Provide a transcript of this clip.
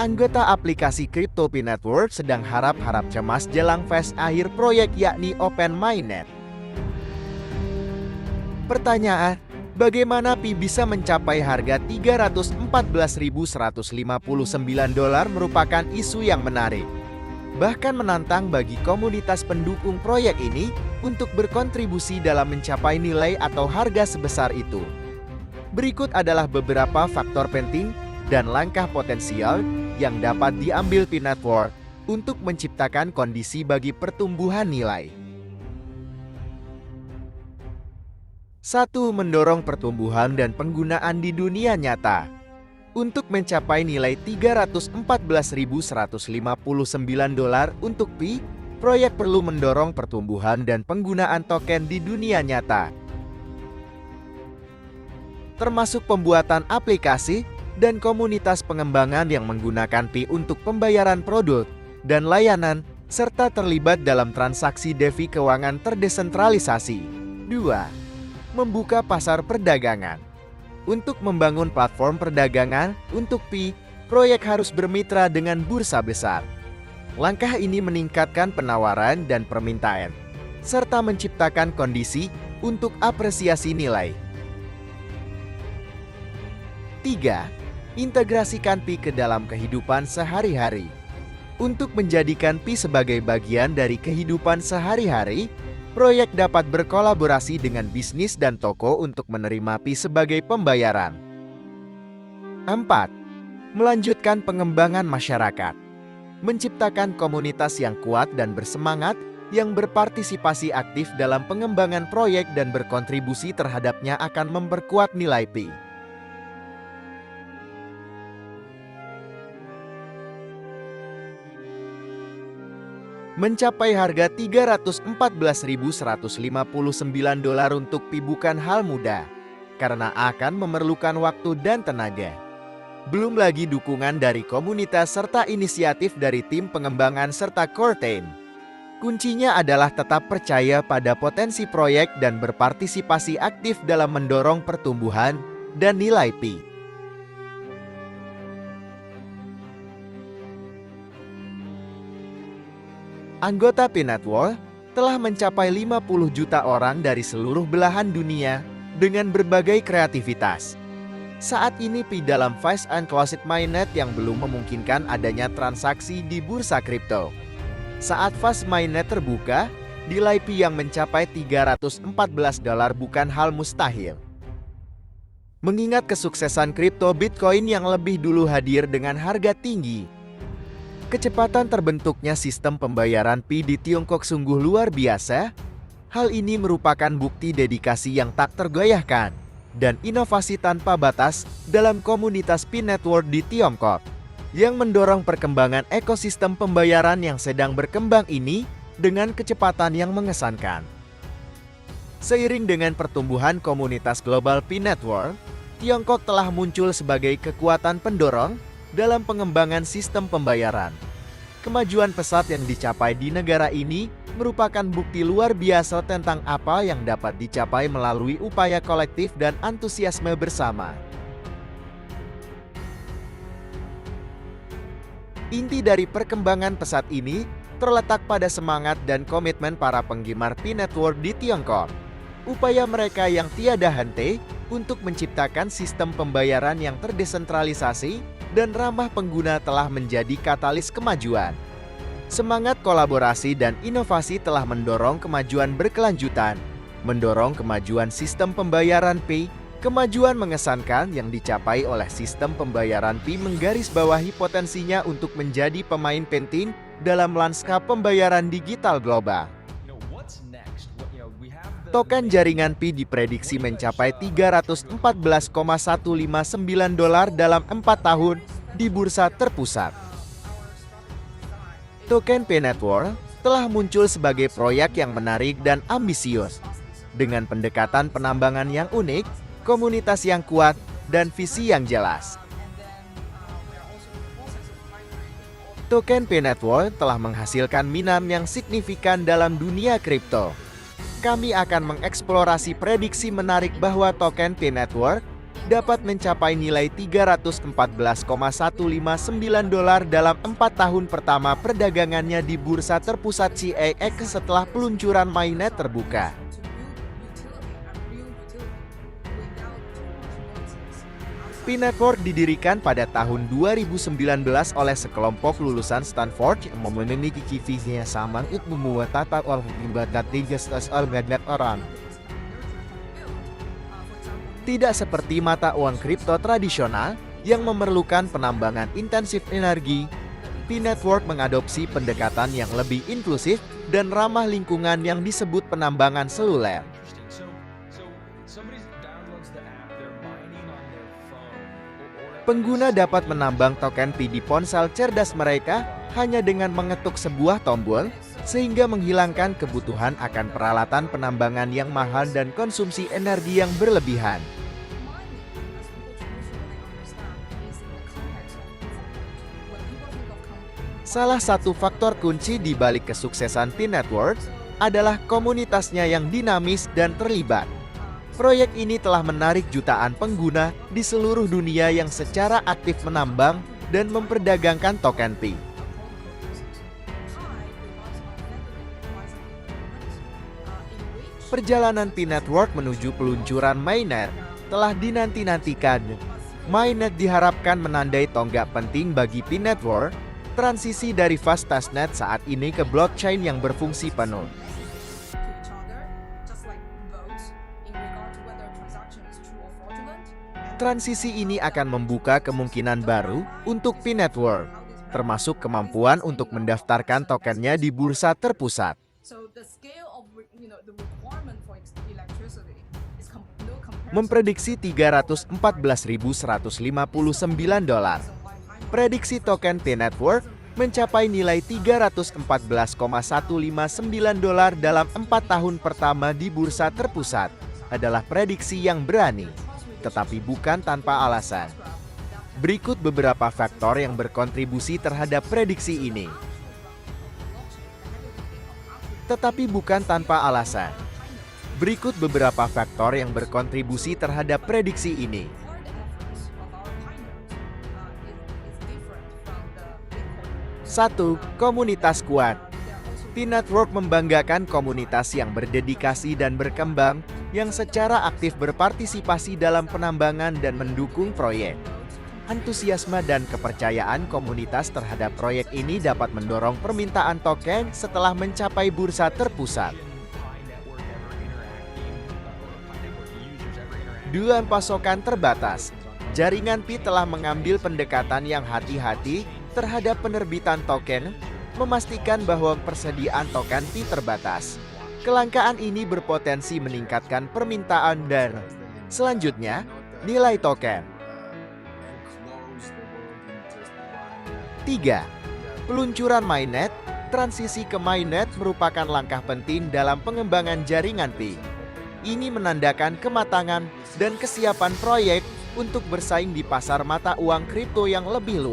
Anggota aplikasi Crypto Pi Network sedang harap-harap cemas jelang fase akhir proyek yakni Open Mainnet. Pertanyaan, bagaimana Pi bisa mencapai harga $314.159 merupakan isu yang menarik. Bahkan menantang bagi komunitas pendukung proyek ini untuk berkontribusi dalam mencapai nilai atau harga sebesar itu. Berikut adalah beberapa faktor penting dan langkah potensial yang dapat diambil Pi Network untuk menciptakan kondisi bagi pertumbuhan nilai. 1. Mendorong pertumbuhan dan penggunaan di dunia nyata. Untuk mencapai nilai $314.159 untuk Pi, proyek perlu mendorong pertumbuhan dan penggunaan token di dunia nyata, termasuk pembuatan aplikasi dan komunitas pengembangan yang menggunakan Pi untuk pembayaran produk dan layanan, serta terlibat dalam transaksi DeFi keuangan terdesentralisasi. 2. Membuka pasar perdagangan. Untuk membangun platform perdagangan untuk Pi, proyek harus bermitra dengan bursa besar. Langkah ini meningkatkan penawaran dan permintaan, serta menciptakan kondisi untuk apresiasi nilai. 3. Integrasikan Pi ke dalam kehidupan sehari-hari. Untuk menjadikan Pi sebagai bagian dari kehidupan sehari-hari, proyek dapat berkolaborasi dengan bisnis dan toko untuk menerima Pi sebagai pembayaran. 4. Melanjutkan pengembangan masyarakat. Menciptakan komunitas yang kuat dan bersemangat yang berpartisipasi aktif dalam pengembangan proyek dan berkontribusi terhadapnya akan memperkuat nilai Pi. Mencapai harga $314.159 untuk Pi bukan hal mudah, karena akan memerlukan waktu dan tenaga. Belum lagi dukungan dari komunitas serta inisiatif dari tim pengembangan serta core team. Kuncinya adalah tetap percaya pada potensi proyek dan berpartisipasi aktif dalam mendorong pertumbuhan dan nilai Pi. Anggota Pi Network telah mencapai 50 juta orang dari seluruh belahan dunia dengan berbagai kreativitas. Saat ini Pi dalam fase unclosed mainnet yang belum memungkinkan adanya transaksi di bursa kripto. Saat fase mainnet terbuka, nilai Pi yang mencapai $314 bukan hal mustahil. Mengingat kesuksesan kripto Bitcoin yang lebih dulu hadir dengan harga tinggi, kecepatan terbentuknya sistem pembayaran Pi di Tiongkok sungguh luar biasa. Hal ini merupakan bukti dedikasi yang tak tergoyahkan dan inovasi tanpa batas dalam komunitas Pi Network di Tiongkok, yang mendorong perkembangan ekosistem pembayaran yang sedang berkembang ini dengan kecepatan yang mengesankan. Seiring dengan pertumbuhan komunitas global Pi Network, Tiongkok telah muncul sebagai kekuatan pendorong dalam pengembangan sistem pembayaran. Kemajuan pesat yang dicapai di negara ini merupakan bukti luar biasa tentang apa yang dapat dicapai melalui upaya kolektif dan antusiasme bersama. Inti dari perkembangan pesat ini terletak pada semangat dan komitmen para penggemar Pi Network di Tiongkok. Upaya mereka yang tiada henti untuk menciptakan sistem pembayaran yang terdesentralisasi dan ramah pengguna telah menjadi katalis kemajuan. Semangat kolaborasi dan inovasi telah mendorong kemajuan berkelanjutan, mendorong kemajuan sistem pembayaran Pi. Kemajuan mengesankan yang dicapai oleh sistem pembayaran Pi menggarisbawahi potensinya untuk menjadi pemain penting dalam lanskap pembayaran digital global. Token jaringan Pi diprediksi mencapai $314,159 dalam 4 tahun di bursa terpusat. Token Pi Network telah muncul sebagai proyek yang menarik dan ambisius, dengan pendekatan penambangan yang unik, komunitas yang kuat, dan visi yang jelas. Token Pi Network telah menghasilkan minat yang signifikan dalam dunia kripto. Kami akan mengeksplorasi prediksi menarik bahwa token Pi Network dapat mencapai nilai $314,159 dalam 4 tahun pertama perdagangannya di bursa terpusat CAX setelah peluncuran mainnet terbuka. P-Network didirikan pada tahun 2019 oleh sekelompok lulusan Stanford yang memiliki visi yang sama untuk membuat tata uang ibadat orang. Tidak seperti mata uang kripto tradisional yang memerlukan penambangan intensif energi, P-Network mengadopsi pendekatan yang lebih inklusif dan ramah lingkungan yang disebut penambangan seluler. Pengguna dapat menambang token Pi di ponsel cerdas mereka hanya dengan mengetuk sebuah tombol, sehingga menghilangkan kebutuhan akan peralatan penambangan yang mahal dan konsumsi energi yang berlebihan. Salah satu faktor kunci di balik kesuksesan P-Network adalah komunitasnya yang dinamis dan terlibat. Proyek ini telah menarik jutaan pengguna di seluruh dunia yang secara aktif menambang dan memperdagangkan token Pi. Perjalanan P-Network menuju peluncuran mainnet telah dinanti-nantikan. Mainnet diharapkan menandai tonggak penting bagi P-Network, transisi dari fast testnet saat ini ke blockchain yang berfungsi penuh. Transisi ini akan membuka kemungkinan baru untuk P-Network, termasuk kemampuan untuk mendaftarkan tokennya di bursa terpusat. Memprediksi $314.159. Prediksi token P-Network mencapai nilai $314,159 dalam 4 tahun pertama di bursa terpusat adalah prediksi yang berani, tetapi bukan tanpa alasan. Berikut beberapa faktor yang berkontribusi terhadap prediksi ini. Tetapi bukan tanpa alasan. Berikut beberapa faktor yang berkontribusi terhadap prediksi ini. Satu, komunitas kuat. P-Network membanggakan komunitas yang berdedikasi dan berkembang, yang secara aktif berpartisipasi dalam penambangan dan mendukung proyek. Antusiasme dan kepercayaan komunitas terhadap proyek ini dapat mendorong permintaan token setelah mencapai bursa terpusat. 2. Pasokan terbatas. Jaringan Pi telah mengambil pendekatan yang hati-hati terhadap penerbitan token, memastikan bahwa persediaan token Pi terbatas. Kelangkaan ini berpotensi meningkatkan permintaan dan selanjutnya, nilai token. 3. Peluncuran mainnet. Transisi ke mainnet merupakan langkah penting dalam pengembangan jaringan Pi. Ini menandakan kematangan dan kesiapan proyek untuk bersaing di pasar mata uang kripto yang lebih luas.